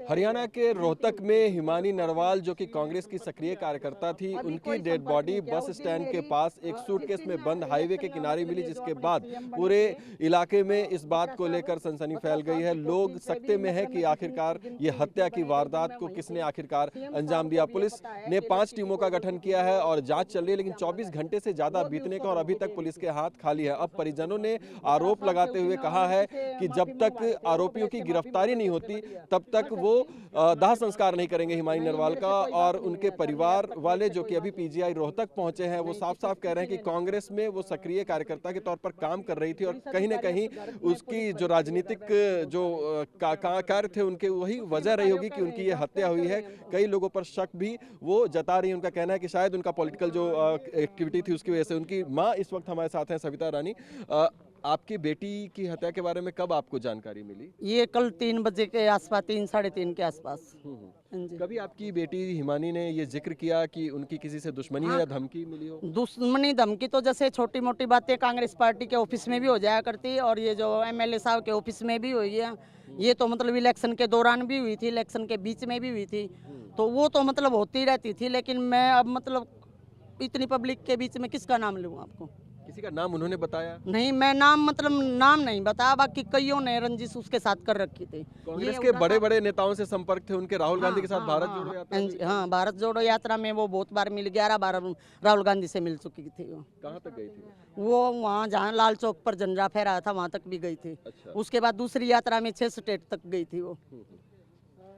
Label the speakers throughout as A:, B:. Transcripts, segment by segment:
A: हरियाणा के रोहतक में हिमानी नरवाल जो कि कांग्रेस की सक्रिय कार्यकर्ता थी, उनकी डेड बॉडी बस स्टैंड के पास एक सूटकेस में बंद हाईवे के किनारे मिली, जिसके बाद पूरे इलाके में इस बात को लेकर सनसनी फैल गई है। लोग सकते में है कि आखिरकार ये हत्या की वारदात को किसने आखिरकार अंजाम दिया। पुलिस ने 5 टीमों का गठन किया है और जांच चल रही है, लेकिन 24 घंटे से ज्यादा बीतने का और अभी तक पुलिस के हाथ खाली है। अब परिजनों ने आरोप लगाते हुए कहा है कि जब तक आरोपियों की गिरफ्तारी नहीं होती तब तक वो दाह संस्कार नहीं करेंगे हिमानी नरवाल का। और उनके परिवार वाले जो कि अभी पीजीआई रोहतक पहुंचे हैं, वो साफ साफ कह रहे हैं कि कांग्रेस में वो सक्रिय कार्यकर्ता के तौर पर काम कर रही थी और कहीं ना कहीं उसकी जो राजनीतिक जो कार्य थे उनके वही वजह रही होगी कि उनकी ये हत्या हुई है। कई लोगों पर शक भी वो जता रही है। उनका कहना है कि शायद उनका पॉलिटिकल जो एक्टिविटी थी उसकी वजह से। उनकी माँ इस वक्त हमारे साथ हैं, सविता रानी। आपकी बेटी की हत्या के बारे में कब आपको जानकारी मिली?
B: ये कल 3 बजे के आसपास, 3 साढ़े 3 के आसपास।
A: कभी आपकी बेटी हिमानी ने ये जिक्र किया कि उनकी किसी से दुश्मनी है या धमकी मिली हो?
B: दुश्मनी धमकी तो जैसे छोटी मोटी बातें कांग्रेस पार्टी के ऑफिस में भी हो जाया करती, और ये जो एमएलए साहब के ऑफिस में भी हुई है। ये तो मतलब इलेक्शन के दौरान भी हुई थी, इलेक्शन के बीच में भी हुई थी, तो वो तो मतलब होती रहती थी। लेकिन मैं अब मतलब इतनी पब्लिक के बीच में किसका नाम लूँ? आपको
A: किसी का नाम उन्होंने बताया
B: नहीं, मैं नाम नहीं बताया। बाकी कईयों ने रंजिश उसके साथ कर रखी थी।
A: कांग्रेस के बड़े बड़े नेताओं से संपर्क थे उनके, राहुल गांधी के साथ भारत जोड़ो यात्रा में।
B: हाँ, भारत जोड़ो यात्रा में वो बहुत बार मिल, 11 बार राहुल गांधी से मिल चुकी थी। वो
A: कहाँ तक गई थी?
B: वो वहाँ जहाँ लाल चौक पर झंडा फहराया था वहाँ तक भी गई थी।
A: अच्छा।
B: उसके बाद दूसरी यात्रा में 6 स्टेट तक गई थी वो।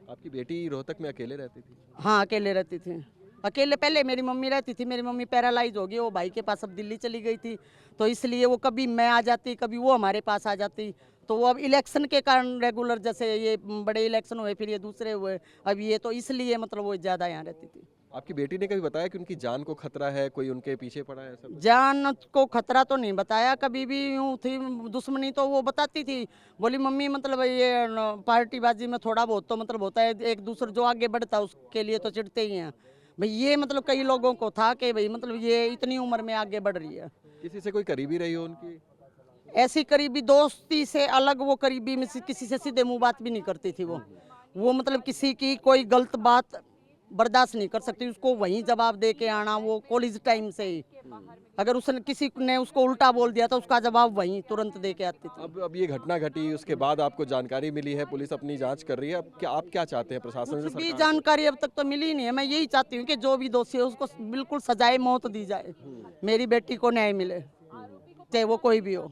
A: आपकी बेटी रोहतक में अकेले रहती थी?
B: हाँ, अकेले रहती थी। अकेले पहले मेरी मम्मी रहती थी, मेरी मम्मी पैरालाइज हो गई, वो भाई के पास अब दिल्ली चली गई थी, तो इसलिए वो कभी मैं आ जाती, कभी वो हमारे पास आ जाती। तो वो अब इलेक्शन के कारण रेगुलर, जैसे ये बड़े इलेक्शन हुए फिर ये दूसरे हुए, अब ये तो इसलिए मतलब वो ज़्यादा यहाँ रहती थी।
A: आपकी बेटी ने कभी बताया कि उनकी जान को खतरा है, कोई उनके पीछे पड़ा है? सब
B: जान को खतरा तो नहीं बताया कभी भी। यूँ थी दुश्मनी तो वो बताती थी, बोली मम्मी मतलब ये पार्टीबाजी में थोड़ा बहुत तो मतलब होता है, एक दूसरे जो आगे बढ़ता है उसके लिए तो चिढ़ते ही हैं भाई। ये मतलब कई लोगों को था कि भाई मतलब ये इतनी उम्र में आगे बढ़ रही है।
A: किसी से कोई करीबी रही हो उनकी?
B: ऐसी करीबी दोस्ती से अलग वो करीबी में किसी से सीधे मुंह बात भी नहीं करती थी। वो मतलब किसी की कोई गलत बात बर्दाश्त नहीं कर सकती, उसको वहीं जवाब दे के आना। वो कॉलेज टाइम से ही अगर उसने किसी ने उसको उल्टा बोल दिया तो उसका जवाब वहीं तुरंत दे के आती थी।
A: अब ये घटना घटी, उसके बाद आपको जानकारी मिली है, पुलिस अपनी जांच कर रही है। अब क्या आप क्या चाहते हैं प्रशासन से?
B: भी जानकारी अब तक तो मिली नहीं है। मैं यही चाहती हूँ कि जो भी दोषी है उसको बिल्कुल सजाए मौत दी जाए, मेरी बेटी को न्याय मिले, चाहे वो कोई भी हो।